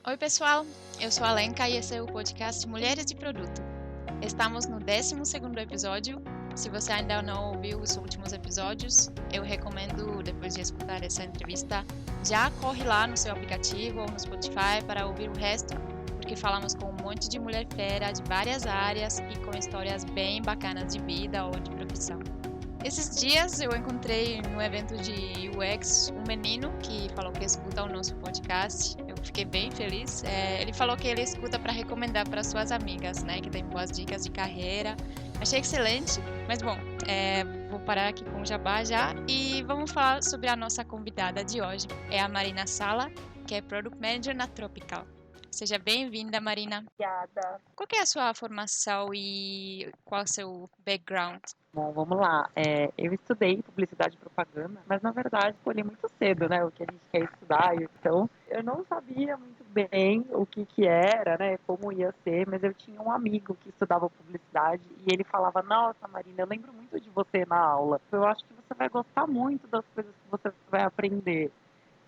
Oi, pessoal. Eu sou a Lenka e esse é o podcast Mulheres de Produto. Estamos no 12º episódio. Se você ainda não ouviu os últimos episódios, eu recomendo, depois de escutar essa entrevista, já corre lá no seu aplicativo ou no Spotify para ouvir o resto, porque falamos com um monte de mulher fera de várias áreas e com histórias bem bacanas de vida ou de profissão. Esses dias eu encontrei no evento de UX um menino que falou que escuta o nosso podcast. Eu fiquei bem feliz. Ele falou que ele escuta para recomendar para suas amigas, né? Que tem boas dicas de carreira. Achei excelente, mas bom, vou parar aqui com o jabá já e vamos falar sobre a nossa convidada de hoje. É a Marina Sala, que é Product Manager na Tropical. Seja bem-vinda, Marina. Obrigada. Qual que é a sua formação e qual é o seu background? Bom, vamos lá. Eu estudei publicidade e propaganda, mas na verdade escolhi muito cedo, né, o que a gente quer estudar. Então, eu não sabia muito bem o que era, né, como ia ser, mas eu tinha um amigo que estudava publicidade e ele falava: Nossa, Marina, eu lembro muito de você na aula. Eu acho que você vai gostar muito das coisas que você vai aprender.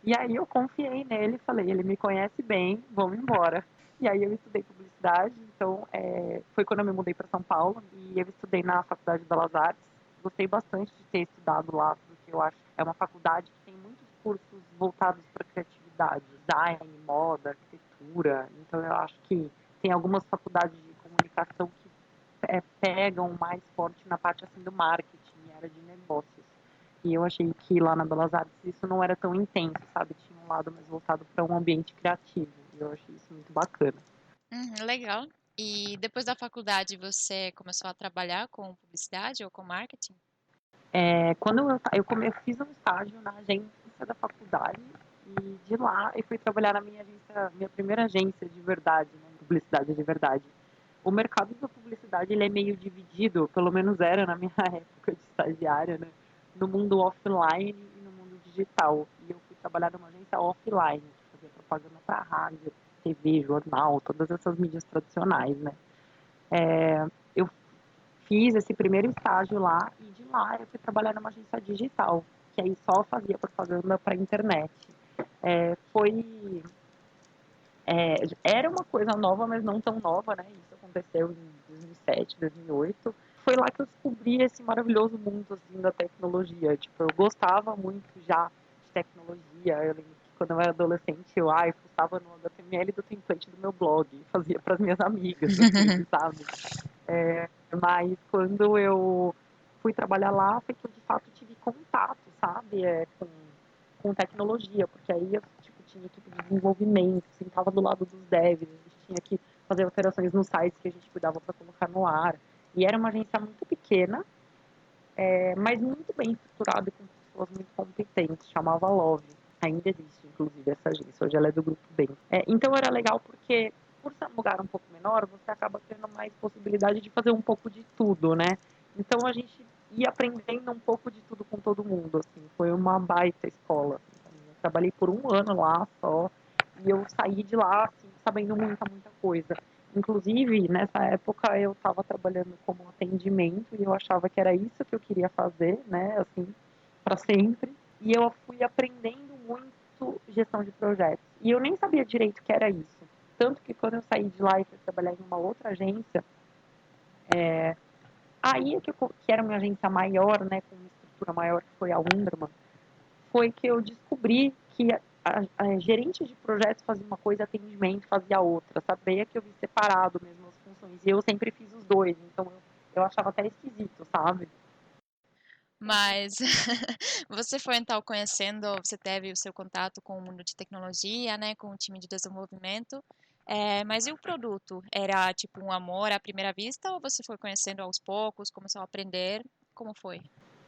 E aí eu confiei nele e falei: Ele me conhece bem, vamos embora. E aí eu estudei publicidade, então foi quando eu me mudei para São Paulo e eu estudei na Faculdade de Belas Artes. Gostei bastante de ter estudado lá, porque eu acho que é uma faculdade que tem muitos cursos voltados para criatividade, design, moda, arquitetura. Então eu acho que tem algumas faculdades de comunicação que pegam mais forte na parte assim do marketing, área de negócios. E eu achei que lá na Belas Artes isso não era tão intenso, sabe? Tinha um lado mais voltado para um ambiente criativo. E eu achei isso muito bacana. Legal. E depois da faculdade você começou a trabalhar com publicidade ou com marketing? Quando eu fiz um estágio na agência da faculdade e de lá eu fui trabalhar na minha agência, minha primeira agência de verdade, né, publicidade de verdade. O mercado da publicidade ele é meio dividido, pelo menos era na minha época de estagiária, né, no mundo offline e no mundo digital. E eu fui trabalhar numa agência offline, que fazia propaganda para rádio, TV, jornal, todas essas mídias tradicionais, né. Eu fiz esse primeiro estágio lá e de lá eu fui trabalhar numa agência digital, que aí só fazia propaganda para internet. Foi era uma coisa nova, mas não tão nova, né? Isso aconteceu em 2007, 2008. Foi lá que eu descobri esse maravilhoso mundo assim, da tecnologia. Tipo, eu gostava muito já de tecnologia. Eu lembro que quando eu era adolescente, eu fuçava no HTML do template do meu blog, fazia para as minhas amigas, assim, sabe? Mas quando eu fui trabalhar lá, foi que eu de fato tive contato, sabe, com tecnologia, porque aí eu tinha equipe de desenvolvimento, sentava do lado dos devs, a gente tinha que fazer alterações nos sites que a gente cuidava para colocar no ar. E era uma agência muito pequena, mas muito bem estruturada e com pessoas muito competentes, chamava Love. Ainda existe, inclusive, essa agência, hoje ela é do Grupo Bem. Então era legal porque, por ser um lugar um pouco menor, você acaba tendo mais possibilidade de fazer um pouco de tudo, né? Então a gente ia aprendendo um pouco de tudo com todo mundo, assim, foi uma baita escola. Assim, eu trabalhei por um ano lá só, e eu saí de lá, assim, sabendo muita coisa. Inclusive, nessa época eu estava trabalhando como atendimento e eu achava que era isso que eu queria fazer, né, assim, para sempre. E eu fui aprendendo muito gestão de projetos. E eu nem sabia direito o que era isso. Tanto que quando eu saí de lá e fui trabalhar em uma outra agência, aí que era uma agência maior, né, com uma estrutura maior, que foi a Wunderman, foi que eu descobri que a gerente de projetos fazia uma coisa, atendimento fazia outra, sabia que eu vi separado mesmo as funções, e eu sempre fiz os dois, então eu achava até esquisito, sabe? Mas você foi então conhecendo, você teve o seu contato com o mundo de tecnologia, né, com o time de desenvolvimento. Mas e o produto? Era tipo um amor à primeira vista ou você foi conhecendo aos poucos, começou a aprender? Como foi?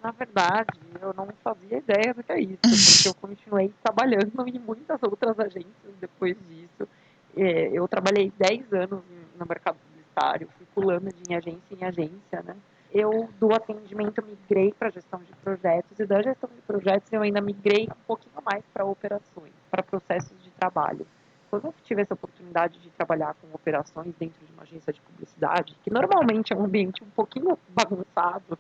Na verdade, eu não fazia ideia do que é isso, porque eu continuei trabalhando em muitas outras agências depois disso. Eu trabalhei 10 anos no mercado publicitário, fui pulando de agência em agência, né? Eu, do atendimento, migrei para gestão de projetos, e da gestão de projetos eu ainda migrei um pouquinho mais para operações, para processos de trabalho. Quando eu tive essa oportunidade de trabalhar com operações dentro de uma agência de publicidade, que normalmente é um ambiente um pouquinho bagunçado,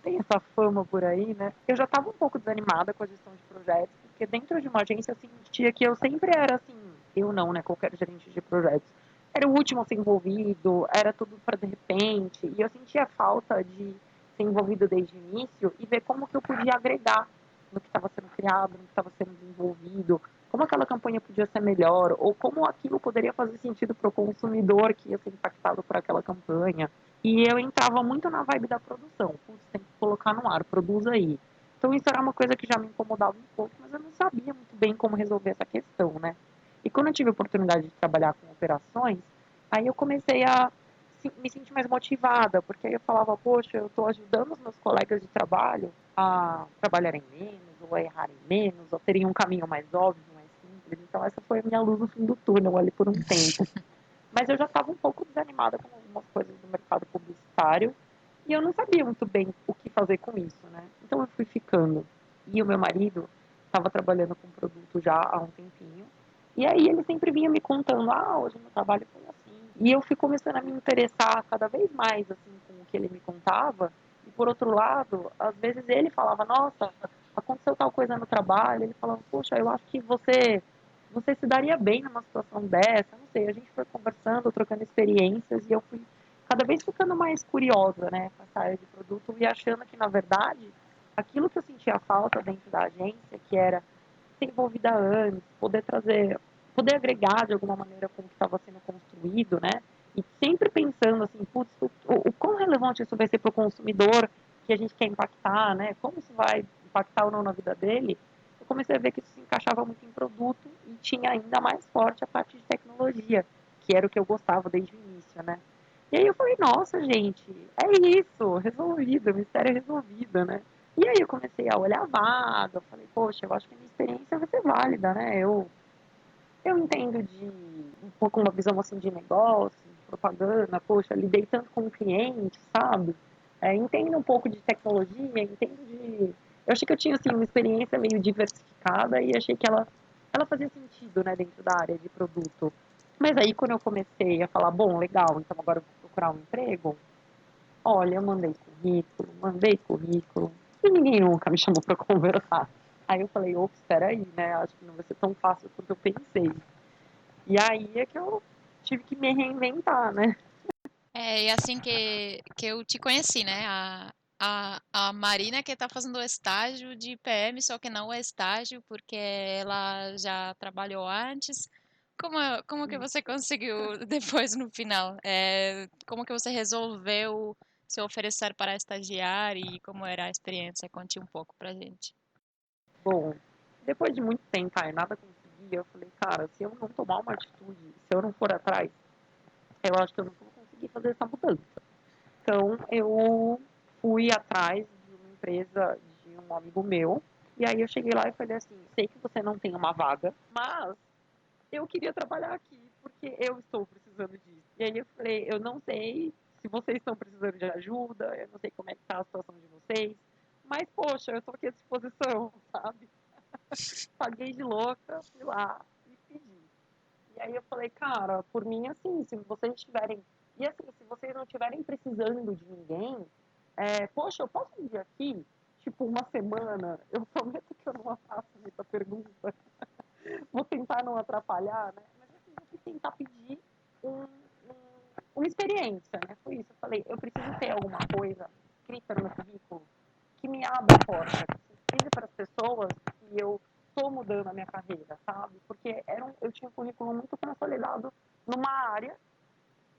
tem essa fama por aí, né? Eu já estava um pouco desanimada com a gestão de projetos, porque dentro de uma agência eu sentia que eu sempre era assim, eu não, né, qualquer gerente de projetos. Era o último a ser envolvido, era tudo para de repente, e eu sentia falta de ser envolvido desde o início e ver como que eu podia agregar no que estava sendo criado, no que estava sendo desenvolvido, como aquela campanha podia ser melhor, ou como aquilo poderia fazer sentido para o consumidor que ia ser impactado por aquela campanha. E eu entrava muito na vibe da produção. Putz, tem que colocar no ar, produz aí. Então isso era uma coisa que já me incomodava um pouco, mas eu não sabia muito bem como resolver essa questão, né? E quando eu tive a oportunidade de trabalhar com operações, aí eu comecei a me sentir mais motivada, porque aí eu falava, poxa, eu estou ajudando os meus colegas de trabalho a trabalharem menos, ou a errarem menos, ou terem um caminho mais óbvio, mais simples. Então essa foi a minha luz no fim do túnel ali por um tempo. Mas eu já estava um pouco desanimada com algumas coisas do mercado publicitário e eu não sabia muito bem o que fazer com isso, né? Então eu fui ficando. E o meu marido estava trabalhando com produto já há um tempinho. E aí ele sempre vinha me contando, hoje no trabalho foi assim. E eu fui começando a me interessar cada vez mais assim com o que ele me contava. E por outro lado, às vezes ele falava, nossa, aconteceu tal coisa no trabalho. Ele falava, poxa, eu acho que você se daria bem numa situação dessa, não sei, a gente foi conversando, trocando experiências e eu fui cada vez ficando mais curiosa, né, com essa área de produto e achando que, na verdade, aquilo que eu sentia falta dentro da agência, que era ser envolvida antes, poder agregar de alguma maneira com o que estava sendo construído, né, e sempre pensando assim, putz, o quão relevante isso vai ser para o consumidor que a gente quer impactar, né, como isso vai impactar ou não na vida dele, eu comecei a ver que isso se encaixava muito em produto e tinha ainda mais forte a parte de tecnologia, que era o que eu gostava desde o início, né. E aí eu falei, nossa, gente, é isso, resolvido, mistério resolvido, né. E aí eu comecei a olhar a vaga, eu falei, poxa, eu acho que a minha experiência vai ser válida, né, eu entendo de um pouco uma visão assim de negócio, de propaganda, poxa, lidei tanto com o cliente, sabe? Entendo um pouco de tecnologia, entendo de. Eu achei que eu tinha assim, uma experiência meio diversificada e achei que ela fazia sentido, né, dentro da área de produto. Mas aí quando eu comecei a falar, bom, legal, então agora eu vou procurar um emprego, olha, eu mandei currículo, e ninguém nunca me chamou para conversar. Aí eu falei, ops, espera aí, né? Acho que não vai ser tão fácil quanto eu pensei. E aí é que eu tive que me reinventar, né? É assim que eu te conheci, né? A Marina que tá fazendo o estágio de PM, só que não é estágio, porque ela já trabalhou antes. Como que você conseguiu depois no final? Como que você resolveu se oferecer para estagiar e como era a experiência? Conte um pouco pra gente. Bom, depois de muito tentar e nada conseguir, eu falei, cara, se eu não tomar uma atitude, se eu não for atrás, eu acho que eu não vou conseguir fazer essa mudança. Então, eu fui atrás de uma empresa de um amigo meu, e aí eu cheguei lá e falei assim, sei que você não tem uma vaga, mas eu queria trabalhar aqui porque eu estou precisando disso. E aí eu falei, eu não sei se vocês estão precisando de ajuda, eu não sei como é que tá a situação de vocês, mas poxa, eu estou aqui à disposição, sabe? Paguei de louca, fui lá e pedi. E aí eu falei, cara, por mim assim, se vocês estiverem. E assim, se vocês não estiverem precisando de ninguém, poxa, eu posso vir aqui, tipo, uma semana? Eu prometo que eu não faço muita pergunta. Vou tentar não atrapalhar, né? Mas assim, eu fui tentar pedir uma experiência, né? Foi isso. Eu falei, eu preciso ter alguma coisa escrita no meu currículo que me abra a porta, que seja para as pessoas que eu estou mudando a minha carreira, sabe? Porque eu tinha um currículo muito consolidado numa área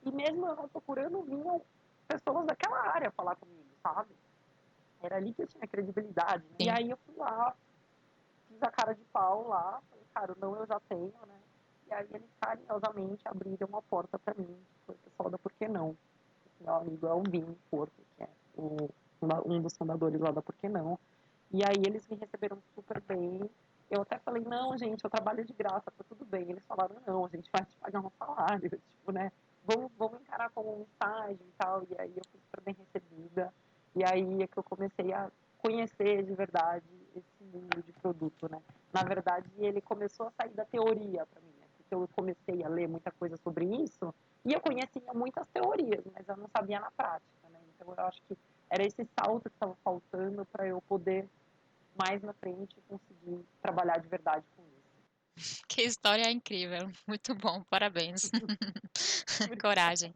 e mesmo eu não procurando, vinham pessoas daquela área falar comigo, sabe? Era ali que eu tinha credibilidade. Né? E Sim. aí eu fui lá, fiz a cara de pau lá, falei, cara, não, eu já tenho, né? E aí eles carinhosamente abriram uma porta para mim, que foi o pessoal da Por Que Não. Meu amigo é o Vini Porto, que é um dos fundadores lá da Por Que Não. E aí eles me receberam super bem. Eu até falei, não, gente, eu trabalho de graça, tá tudo bem. Eles falaram, não, a gente vai te pagar um salário, tipo, né? Vamos encarar como um estágio e tal. E aí eu fui super bem recebida. E aí é que eu comecei a conhecer de verdade esse mundo de produto, né? Na verdade, ele começou a sair da teoria para mim, né? Porque eu comecei a ler muita coisa sobre isso e eu conhecia muitas teorias, mas eu não sabia na prática, né? Então eu acho que era esse salto que estava faltando para eu poder mais na frente conseguir trabalhar de verdade com isso. Que história incrível, muito bom, parabéns. Coragem.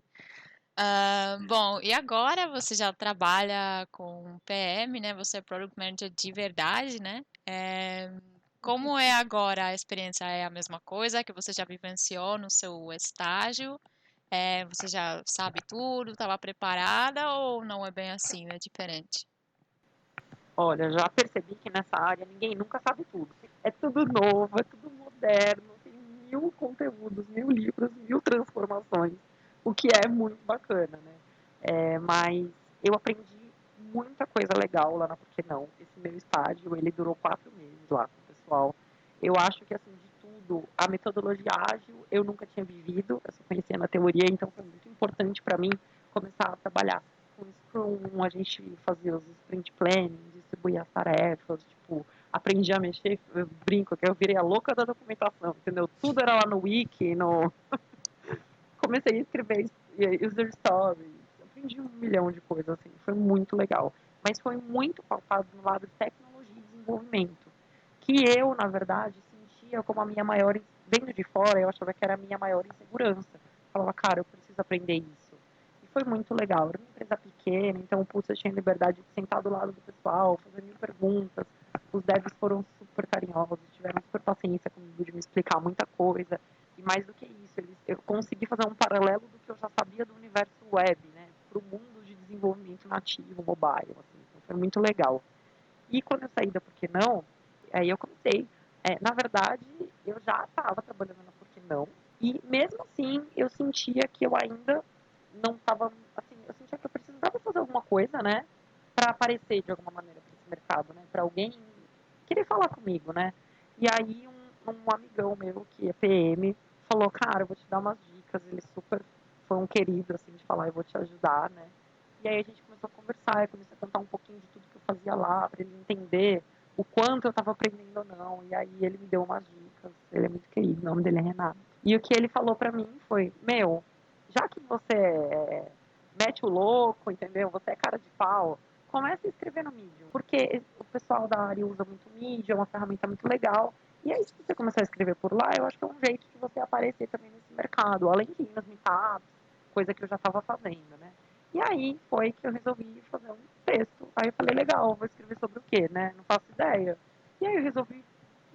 Bom, e agora você já trabalha com PM, né? Você é Product Manager de verdade, né? Como é agora a experiência? É a mesma coisa que você já vivenciou no seu estágio? Você já sabe tudo, estava preparada ou não é bem assim, é diferente? Olha, já percebi que nessa área ninguém nunca sabe tudo. É tudo novo, é tudo moderno, tem mil conteúdos, mil livros, mil transformações, o que é muito bacana, né? Mas eu aprendi muita coisa legal lá na Porque Não. Esse meu estágio, ele durou 4 meses lá com o pessoal. Eu acho que, assim, de tudo, a metodologia ágil eu nunca tinha vivido, eu só conhecia na teoria, então foi muito importante para mim começar a trabalhar com Scrum, a gente fazia os sprint planning, distribuir as tarefas, tipo, aprendi a mexer, eu brinco que eu virei a louca da documentação, entendeu? Tudo era lá no wiki, comecei a escrever user stories, aprendi um milhão de coisas, assim, foi muito legal. Mas foi muito pautado no lado de tecnologia e desenvolvimento, que eu, na verdade, sentia como a minha maior, vendo de fora, eu achava que era a minha maior insegurança. Eu falava, cara, eu preciso aprender isso. E foi muito legal. Era uma empresa pequena, então, putz, eu tinha liberdade de sentar do lado do pessoal, fazer mil perguntas. Os devs foram super carinhosos, tiveram super paciência comigo de me explicar muita coisa. E mais do que isso, eu consegui fazer um paralelo do que eu já sabia do universo web, né, para o mundo de desenvolvimento nativo, mobile. Assim. Então, foi muito legal. E quando eu saí da Por que Não, aí eu comecei. Na verdade, eu já estava trabalhando na Por que Não, e mesmo assim eu sentia que eu ainda não estava, assim, eu sentia que eu precisava fazer alguma coisa, né, para aparecer de alguma maneira para esse mercado, né, para alguém querer falar comigo, né. E aí um amigão meu que é PM falou, cara, eu vou te dar umas dicas, ele super foi um querido, assim, de falar, eu vou te ajudar, né. E aí a gente começou a conversar, eu comecei a contar um pouquinho de tudo que eu fazia lá, para ele entender o quanto eu estava aprendendo ou não. E aí ele me deu umas dicas, ele é muito querido, o nome dele é Renato. E o que ele falou para mim foi, meu, já que você mete o louco, entendeu? Você é cara de pau, comece a escrever no Medium, porque o pessoal da área usa muito Medium, é uma ferramenta muito legal. E aí, se você começar a escrever por lá, eu acho que é um jeito de você aparecer também nesse mercado, além de ir nas meetups, coisa que eu já estava fazendo, né? E aí foi que eu resolvi fazer um texto. Aí eu falei, legal, vou escrever sobre o quê, né? Não faço ideia. E aí eu resolvi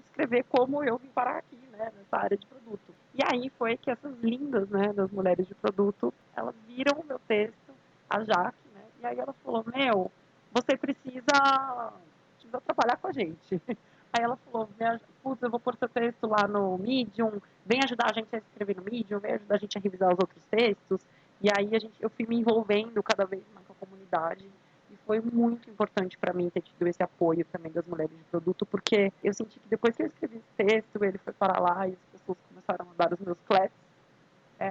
escrever como eu vim parar aqui, né? Nessa área de produto. E aí foi que essas lindas, né, das mulheres de produto, elas viram o meu texto, a Jaque, né? E aí ela falou, meu, você precisa trabalhar com a gente. Aí ela falou, putz, eu vou pôr seu texto lá no Medium, vem ajudar a gente a escrever no Medium, vem ajudar a gente a revisar os outros textos. E aí eu fui me envolvendo cada vez mais com a comunidade e foi muito importante para mim ter tido esse apoio também das mulheres de produto, porque eu senti que depois que eu escrevi esse texto, ele foi para lá e as pessoas começaram a mandar os meus claps,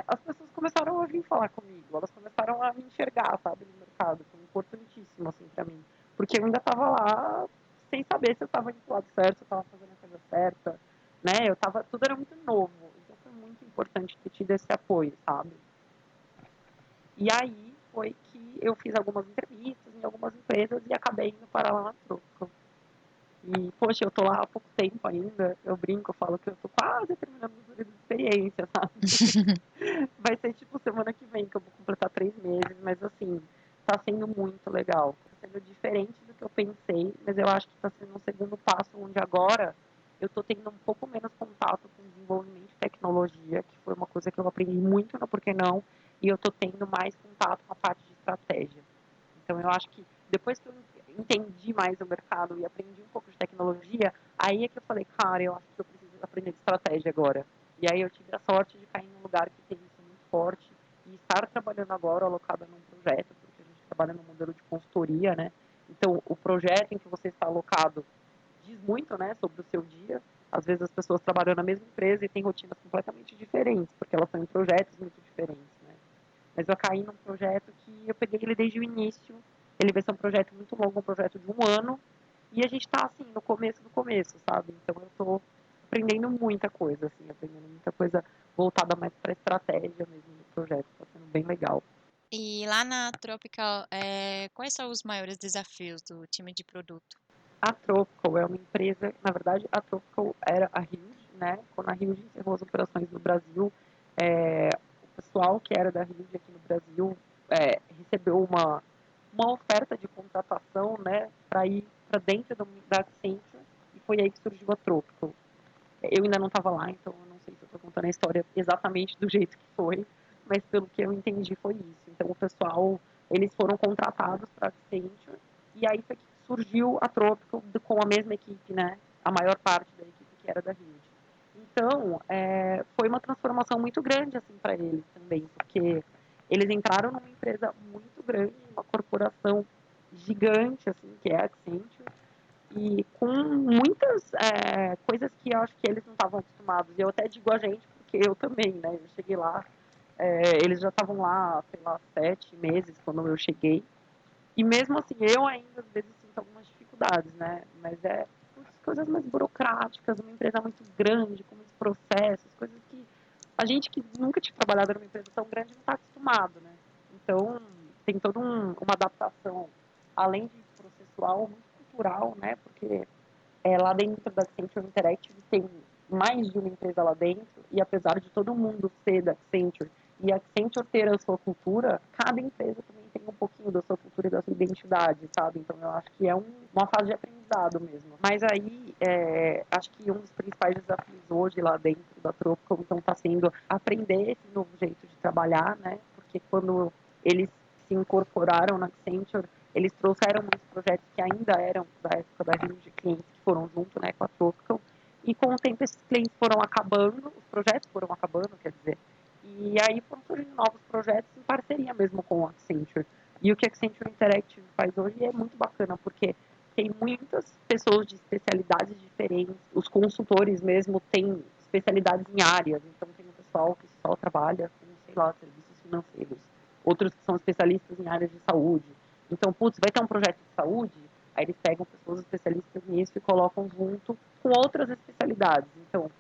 as pessoas começaram a vir falar comigo, elas começaram a me enxergar, sabe, no mercado. Foi importantíssimo, assim, para mim, porque eu ainda estava lá sem saber se eu estava indo pro lado certo, se eu estava fazendo a coisa certa, né, tudo era muito novo, então foi muito importante ter tido esse apoio, sabe. E aí foi que eu fiz algumas entrevistas em algumas empresas e acabei indo para lá na Troco. E, poxa, eu tô lá há pouco tempo ainda, eu brinco, eu falo que eu tô quase terminando a experiência, sabe? Vai ser tipo semana que vem que eu vou completar 3 meses, mas assim, tá sendo muito legal. Tá sendo diferente do que eu pensei, mas eu acho que tá sendo um segundo passo onde agora eu tô tendo um pouco menos contato com desenvolvimento de tecnologia, que foi uma coisa que eu aprendi muito no Por que Não, e eu tô tendo mais contato com a parte de estratégia. Então eu acho que depois que eu entendi mais o mercado e aprendi um pouco de tecnologia, aí é que eu falei, cara, eu acho que eu preciso aprender de estratégia agora. E aí eu tive a sorte de cair num lugar que tem isso muito forte e estar trabalhando agora alocada num projeto, porque a gente trabalha no modelo de consultoria, né? Então, o projeto em que você está alocado diz muito, né, sobre o seu dia. Às vezes as pessoas trabalham na mesma empresa e têm rotinas completamente diferentes, porque elas estão em projetos muito diferentes, né? Mas eu caí num projeto que eu peguei ele desde o início. Ele vai ser um projeto muito longo, um projeto de 1 ano. E a gente está assim, no começo do começo, sabe? Então eu estou aprendendo muita coisa, assim, aprendendo muita coisa voltada mais para a estratégia mesmo do projeto. Está sendo bem legal. E lá na Tropical, quais são os maiores desafios do time de produto? A Tropical é uma empresa, na verdade, a Tropical era a Huge, né, quando a Hyundai encerrou as operações no Brasil, o pessoal que era da Hyundai aqui no Brasil recebeu uma oferta de contratação, né, para ir para dentro da Accenture, e foi aí que surgiu a Tropical. Eu ainda não estava lá, então eu não sei se eu estou contando a história exatamente do jeito que foi, mas pelo que eu entendi foi isso. Então o pessoal, eles foram contratados para a Accenture, e aí foi que surgiu a Tropical com a mesma equipe, né, a maior parte da equipe que era da Hyundai. Então, foi uma transformação muito grande assim para eles também, porque eles entraram numa empresa muito grande, uma corporação gigante, assim, que é a Accenture, e com muitas coisas que eu acho que eles não estavam acostumados. E eu até digo a gente, porque eu também, né? Eu cheguei lá, eles já estavam lá, sei lá, 7 meses quando eu cheguei. E mesmo assim, eu ainda às vezes sinto algumas dificuldades, né? Mas coisas mais burocráticas, uma empresa muito grande, com muitos processos, coisas que a gente que nunca tinha trabalhado numa empresa tão grande não está acostumado, né? Então, tem toda uma adaptação, além de processual, muito cultural, né? Porque lá dentro da Accenture Interactive tem mais de uma empresa lá dentro, e apesar de todo mundo ser da Accenture e a Accenture ter a sua cultura, cada empresa também tem um pouquinho da sua cultura e da sua identidade, sabe? Então eu acho que é uma fase de aprendizado mesmo. Mas aí, acho que um dos principais desafios hoje lá dentro da Tropical, então está sendo aprender esse novo jeito de trabalhar, né? Porque quando eles se incorporaram na Accenture, eles trouxeram muitos projetos que ainda eram da época da rede de clientes que foram junto, né, com a Tropical, e com o tempo esses clientes foram acabando, os projetos foram acabando, quer dizer, e aí foram surgindo novos projetos em parceria mesmo com a Accenture. E o que a Accenture Interactive faz hoje é muito bacana, porque tem muitas pessoas de especialidades diferentes, os consultores mesmo têm especialidades em áreas, então tem um pessoal que só trabalha com, sei lá, serviços financeiros, outros que são especialistas em áreas de saúde. Então, putz, vai ter um projeto de saúde, aí eles pegam pessoas especialistas nisso e colocam junto com outras especialidades. Então,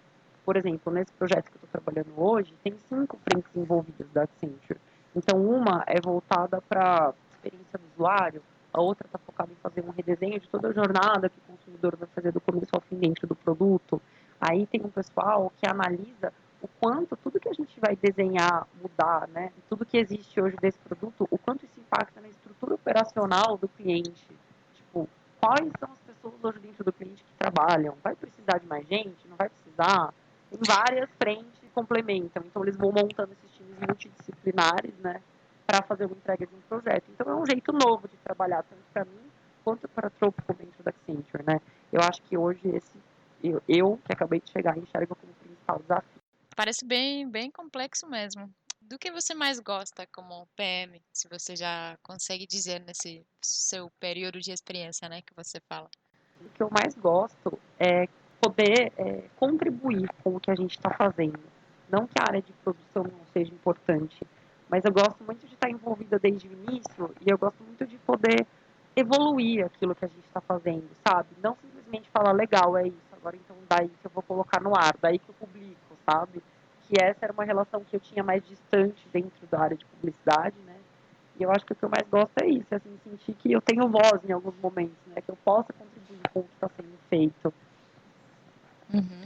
por exemplo, nesse projeto que eu estou trabalhando hoje, tem 5 frentes envolvidas da Accenture. Então, uma é voltada para a experiência do usuário, a outra está focada em fazer um redesenho de toda a jornada que o consumidor vai fazer do começo ao fim dentro do produto. Aí tem um pessoal que analisa o quanto tudo que a gente vai desenhar, mudar, né, tudo que existe hoje desse produto, o quanto isso impacta na estrutura operacional do cliente. Tipo, quais são as pessoas hoje dentro do cliente que trabalham? Vai precisar de mais gente? Não vai precisar? Tem várias frentes que complementam. Então, eles vão montando esses times multidisciplinares, né, para fazer uma entrega de um projeto. Então, é um jeito novo de trabalhar, tanto para mim quanto para a Tropical dentro da Accenture, né? Eu acho que hoje eu que acabei de chegar, enxergo como principal desafio. Parece bem, bem complexo mesmo. Do que você mais gosta como PM, se você já consegue dizer nesse seu período de experiência, né, que você fala? O que eu mais gosto é poder contribuir com o que a gente está fazendo. Não que a área de produção não seja importante, mas eu gosto muito de estar envolvida desde o início e eu gosto muito de poder evoluir aquilo que a gente está fazendo, sabe? Não simplesmente falar, legal, é isso, agora então daí que eu vou colocar no ar, daí que eu publico, sabe? Que essa era uma relação que eu tinha mais distante dentro da área de publicidade, né? E eu acho que o que eu mais gosto é isso, assim, sentir que eu tenho voz em alguns momentos, né? Que eu possa contribuir com o que está sendo feito. Uhum.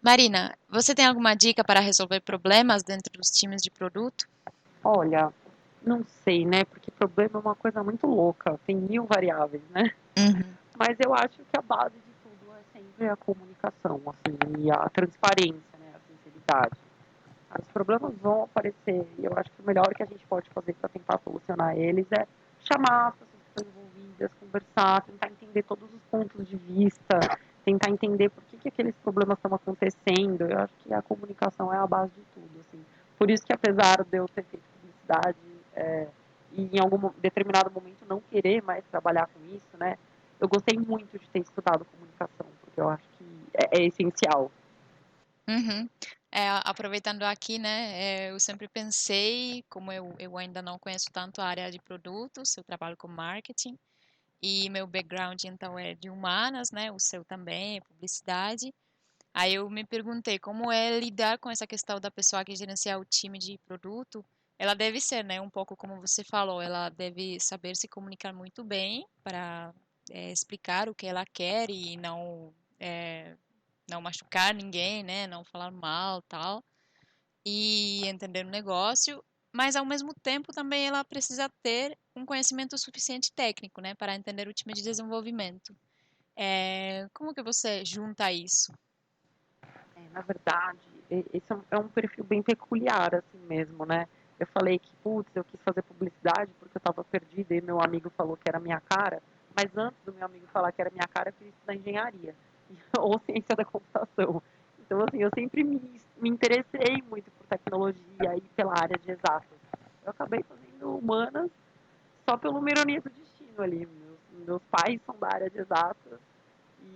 Marina, você tem alguma dica para resolver problemas dentro dos times de produto? Olha, não sei, né? Porque problema é uma coisa muito louca, tem mil variáveis, né? Uhum. Mas eu acho que a base de tudo é sempre a comunicação, assim, e a transparência, né? A sinceridade. Os problemas vão aparecer e eu acho que o melhor que a gente pode fazer para tentar solucionar eles é chamar as pessoas que estão envolvidas, conversar, tentar entender todos os pontos de vista, tentar entender por que aqueles problemas estão acontecendo. Eu acho que a comunicação é a base de tudo, assim. Por isso que apesar de eu ter feito publicidade e em algum determinado momento não querer mais trabalhar com isso, né? Eu gostei muito de ter estudado comunicação, porque eu acho que é essencial. Uhum. Aproveitando aqui, né, eu sempre pensei, como eu ainda não conheço tanto a área de produtos, eu trabalho com marketing, e meu background então é de humanas, né, o seu também, é publicidade. Aí eu me perguntei como é lidar com essa questão da pessoa que gerencia o time de produto. Ela deve ser, né, um pouco como você falou, ela deve saber se comunicar muito bem para explicar o que ela quer e não não machucar ninguém, né? Não falar mal, tal, e entender o negócio, mas ao mesmo tempo também ela precisa ter um conhecimento suficiente técnico, né, para entender o time de desenvolvimento. Como que você junta isso? Na verdade, esse é um perfil bem peculiar, assim mesmo, né? Eu falei que, putz, eu quis fazer publicidade porque eu estava perdida e meu amigo falou que era minha cara, mas antes do meu amigo falar que era minha cara, eu queria estudar engenharia ou ciência da computação. Então, assim, eu sempre me interessei muito por tecnologia e pela área de exatas. Eu acabei fazendo humanas só pela uma ironia do destino ali. Meus pais são da área de exatas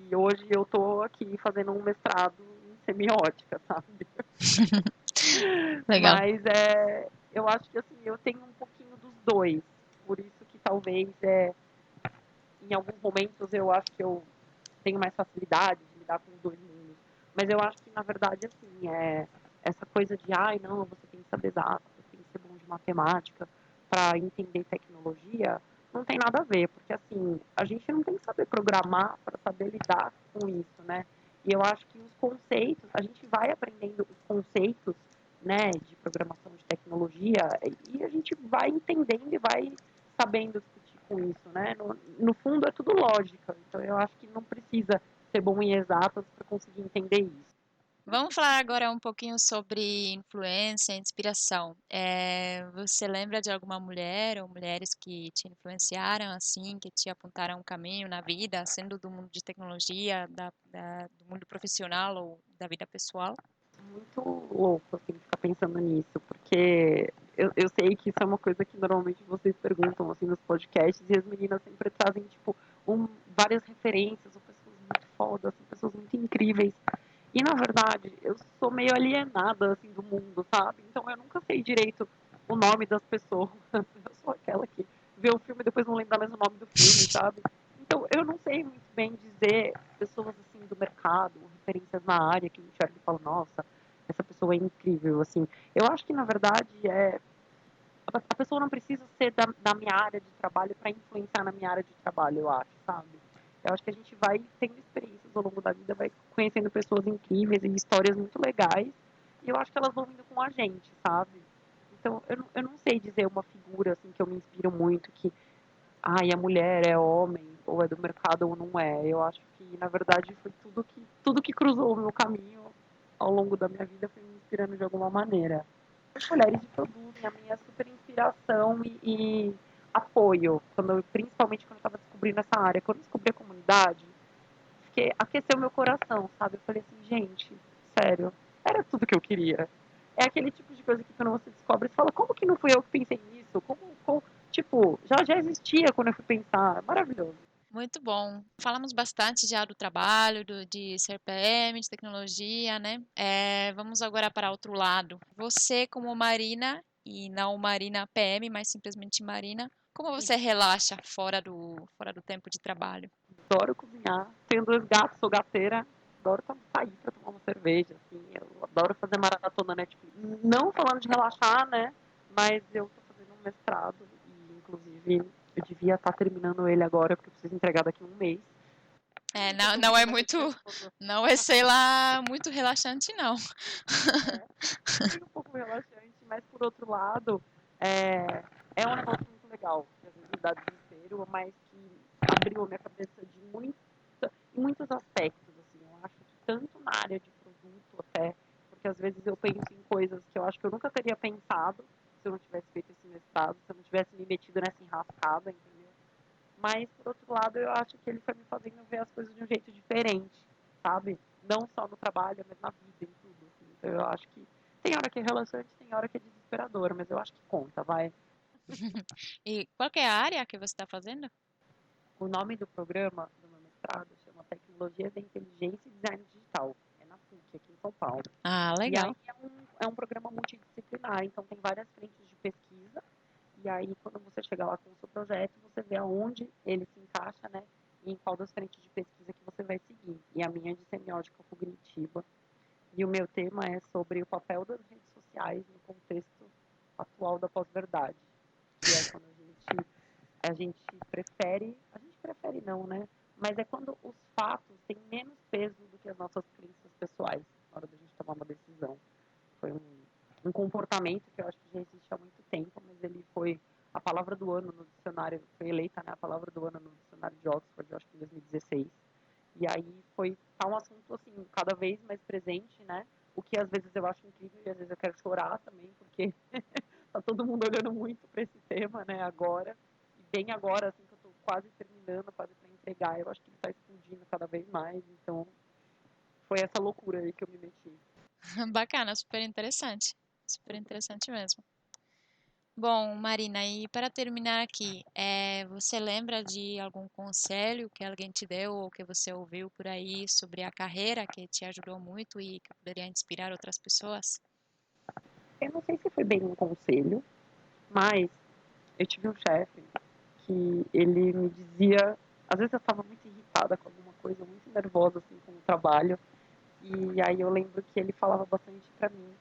e hoje eu tô aqui fazendo um mestrado em semiótica, sabe? Legal. Mas eu acho que assim, eu tenho um pouquinho dos dois. Por isso que talvez em alguns momentos eu acho que eu tenho mais facilidade de lidar com os dois mundos. Mas eu acho que, na verdade, assim, essa coisa de, ai, não, você tem que saber exato, você tem que ser bom de matemática para entender tecnologia, não tem nada a ver, porque, assim, a gente não tem que saber programar para saber lidar com isso, né? E eu acho que os conceitos, a gente vai aprendendo os conceitos, né, de programação de tecnologia e a gente vai entendendo e vai sabendo discutir com isso, né? No fundo é tudo lógica, então eu acho que não precisa ser bom em exatas para conseguir entender isso. Vamos falar agora um pouquinho sobre influência e inspiração. Você lembra de alguma mulher ou mulheres que te influenciaram assim, que te apontaram um caminho na vida, sendo do mundo de tecnologia, do mundo profissional ou da vida pessoal? Muito louco, assim, ficar pensando nisso, porque eu sei que isso é uma coisa que normalmente vocês perguntam, assim, nos podcasts, e as meninas sempre trazem, tipo, várias referências, ou pessoas muito fodas, assim, pessoas muito incríveis. E, na verdade, eu sou meio alienada, assim, do mundo, sabe? Então eu nunca sei direito o nome das pessoas. Eu sou aquela que vê o filme e depois não lembra mais o nome do filme, sabe? Então eu não sei muito bem dizer pessoas, assim, do mercado, referências na área, que a gente olha e fala, nossa, essa pessoa é incrível, assim. Eu acho que, na verdade, a pessoa não precisa ser da minha área de trabalho para influenciar na minha área de trabalho, eu acho, sabe? Eu acho que a gente vai tendo experiências ao longo da vida, vai conhecendo pessoas incríveis e histórias muito legais, e eu acho que elas vão vindo com a gente, sabe? Então, eu não sei dizer uma figura, assim, que eu me inspiro muito, que, ai, a mulher é homem, ou é do mercado ou não é. Eu acho que, na verdade, foi tudo que cruzou o meu caminho ao longo da minha vida foi me inspirando de alguma maneira. As mulheres de produto, a minha super inspiração e apoio, principalmente quando eu estava descobrindo essa área. Quando eu descobri a comunidade, porque aqueceu meu coração, sabe? Eu falei assim, gente, sério, era tudo que eu queria. É aquele tipo de coisa que quando você descobre, você fala, como que não fui eu que pensei nisso? Tipo, já existia quando eu fui pensar. É maravilhoso. Muito bom. Falamos bastante já do trabalho, de ser PM, de tecnologia, né? Vamos agora para outro lado. Você, como Marina, e não Marina PM, mas simplesmente Marina, como você relaxa fora do tempo de trabalho? Adoro cozinhar. Tenho 2 gatos, sou gateira. Adoro sair pra tomar uma cerveja, assim. Eu adoro fazer maratona Netflix. Não falando de relaxar, né? Mas eu tô fazendo um mestrado e, inclusive, eu devia estar terminando ele agora, porque eu preciso entregar daqui a um mês. Tô Não é cozinhando muito, gostoso. não é, sei lá, muito relaxante, não. É, foi um pouco relaxante, mas por outro lado, é, é um negócio muito legal, que às vezes dá desespero, mas que abriu a minha cabeça em muitos aspectos, assim, eu acho que tanto na área de produto até, porque às vezes eu penso em coisas que eu acho que eu nunca teria pensado se eu não tivesse feito esse mestrado, se eu não tivesse me metido nessa enrascada, entendeu? Mas, por outro lado, eu acho que ele foi me fazendo ver as coisas de um jeito diferente, sabe? Não só no trabalho, mas na vida, em tudo. Assim. Então, eu acho que tem hora que é relaxante, tem hora que é desesperadora, mas eu acho que conta, vai. E qual que é a área que você está fazendo? O nome do programa do meu mestrado chama Tecnologias da Inteligência e Design Digital. É na PUC, aqui em São Paulo. Ah, E aí legal. é um programa multidisciplinar, então tem várias frentes de pesquisa. E aí, quando você chegar lá com o seu projeto, você vê aonde ele se encaixa, né? E em qual das frentes de pesquisa que você vai seguir. E a minha é de semiótica cognitiva. E o meu tema é sobre o papel das redes sociais no contexto atual da pós-verdade. Que é quando a gente prefere não, né? Mas é quando os fatos têm menos peso do que as nossas crenças pessoais na hora da gente tomar uma decisão. Foi um comportamento que eu acho que já existe há muito tempo, mas ele foi a palavra do ano no dicionário, foi eleita, né, a palavra do ano no dicionário de Oxford, eu acho que em 2016. E aí tá um assunto, assim, cada vez mais presente, né? O que às vezes eu acho incrível e às vezes eu quero chorar também, porque tá todo mundo olhando muito para esse tema, né, agora. E bem agora, assim, que eu tô quase terminando, quase para entregar, eu acho que ele tá explodindo cada vez mais. Então, foi essa loucura aí que eu me meti. Bacana, super interessante. Super interessante mesmo. Bom, Marina, e para terminar aqui, você lembra de algum conselho que alguém te deu ou que você ouviu por aí sobre a carreira que te ajudou muito e que poderia inspirar outras pessoas? Eu não sei se foi bem um conselho, mas eu tive um chefe que ele me dizia, às vezes eu estava muito irritada com alguma coisa, muito nervosa assim com o trabalho, e aí eu lembro que ele falava bastante para mim,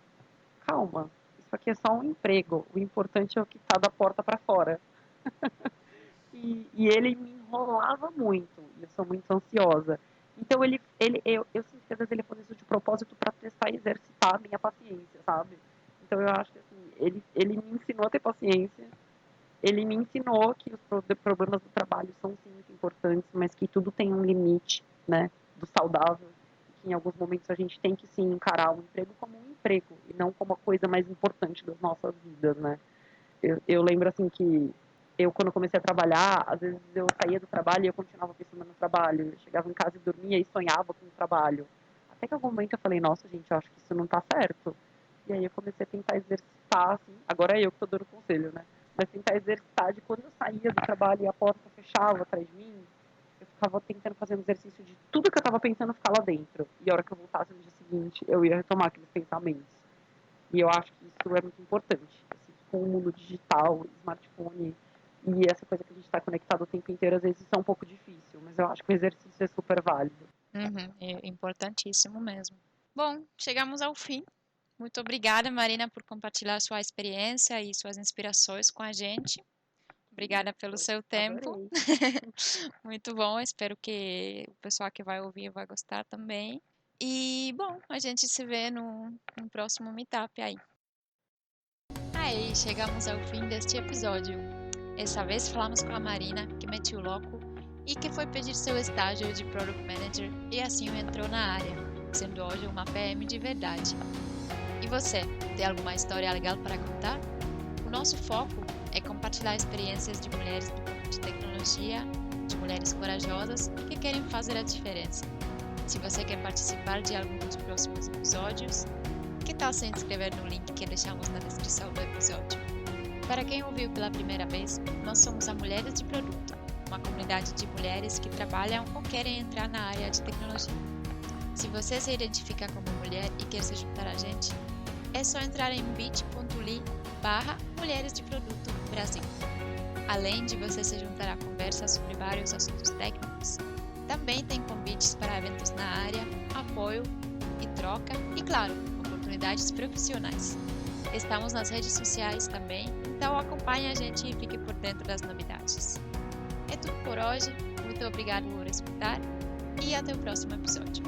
calma, isso aqui é só um emprego, o importante é o que está da porta para fora. E ele me enrolava muito, e eu sou muito ansiosa. Então eu sinto que às vezes ele faz isso de propósito para testar e exercitar a minha paciência, sabe? Então eu acho que assim, ele me ensinou a ter paciência, ele me ensinou que os problemas do trabalho são sim muito importantes, mas que tudo tem um limite, né, do saudável, que em alguns momentos a gente tem que sim encarar o emprego como um emprego e não como a coisa mais importante das nossas vidas, né? Eu lembro assim que eu quando comecei a trabalhar, às vezes eu saía do trabalho e eu continuava pensando no trabalho, eu chegava em casa e dormia e sonhava com o trabalho. Até que em algum momento eu falei, nossa gente, eu acho que isso não tá certo. E aí eu comecei a tentar exercitar, assim, agora é eu que tô dando conselho, né? Mas tentar exercitar de quando eu saía do trabalho e a porta fechava atrás de mim, eu ficava tentando fazer um exercício de tudo que eu tava pensando ficar lá dentro. E a hora que eu voltasse no dia seguinte, eu ia retomar aqueles pensamentos. E eu acho que isso é muito importante. Assim, com o mundo digital, smartphone e essa coisa que a gente está conectado o tempo inteiro, às vezes isso é um pouco difícil, mas eu acho que o exercício é super válido. Uhum, é importantíssimo mesmo. Bom, chegamos ao fim. Muito obrigada, Marina, por compartilhar sua experiência e suas inspirações com a gente. Obrigada pelo seu tempo. Adorei. Muito bom, espero que o pessoal que vai ouvir vai gostar também. E, bom, a gente se vê no próximo meetup aí. Aí, chegamos ao fim deste episódio. Essa vez falamos com a Marina, que metiu o louco e que foi pedir seu estágio de Product Manager e assim entrou na área, sendo hoje uma PM de verdade. E você, tem alguma história legal para contar? O nosso foco é compartilhar experiências de mulheres do campo de tecnologia, de mulheres corajosas e que querem fazer a diferença. Se você quer participar de algum dos próximos episódios, que tal se inscrever no link que deixamos na descrição do episódio? Para quem ouviu pela primeira vez, nós somos a Mulheres de Produto, uma comunidade de mulheres que trabalham ou querem entrar na área de tecnologia. Se você se identifica como mulher e quer se juntar a gente, é só entrar em bit.ly/Mulheres de Produto Brasil. Além de você se juntar à conversa sobre vários assuntos técnicos, também tem convites para eventos na área, apoio e troca e, claro, oportunidades profissionais. Estamos nas redes sociais também, então acompanhe a gente e fique por dentro das novidades. É tudo por hoje, muito obrigado por escutar e até o próximo episódio.